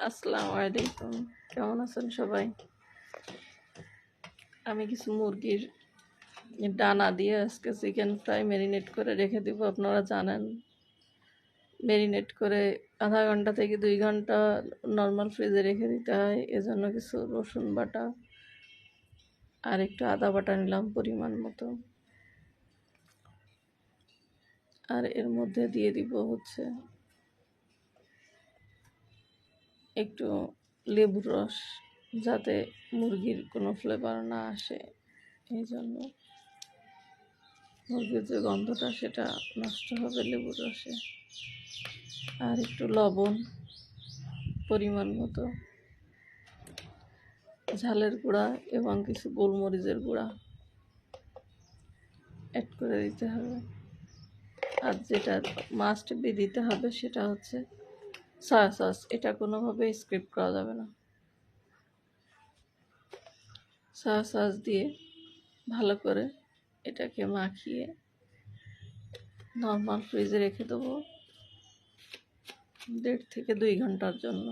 আসসালামু আলাইকুম, কেমন আছেন সবাই? আমি কিছু মুরগির ডানা দিয়ে আজকে চিকেন ফ্রাই ম্যারিনেট করে রেখে দিব। আপনারা জানেন ম্যারিনেট করে আধা ঘন্টা থেকে 2 ঘন্টা নর্মাল ফ্রিজে রেখে দিতে হয়। এজন্য কিছু রসুন বাটা আর একটু আদা বাটা নিলাম পরিমাণ মতো। আর এর মধ্যে দিয়ে দিব হচ্ছে একটু লেবুর রস, যাতে মুরগির কোনো ফ্লেভার না আসে। এই জন্য মুরগির যে গন্ধটা সেটা নষ্ট হবে লেবুর রসে। আর একটু লবণ পরিমাণ মতো, ঝালের গুঁড়া এবং কিছু গোলমরিচের গুঁড়া অ্যাড করে দিতে হবে। আর যেটা মাস্ট বি দিতে হবে সেটা হচ্ছে সয়া সস। এটা কোনোভাবেই স্কিপ করা যাবে না। সয়া সস দিয়ে ভালো করে এটাকে মাখিয়ে নর্মাল ফ্রিজে রেখে দেবো 1.5 থেকে 2 ঘন্টার জন্য।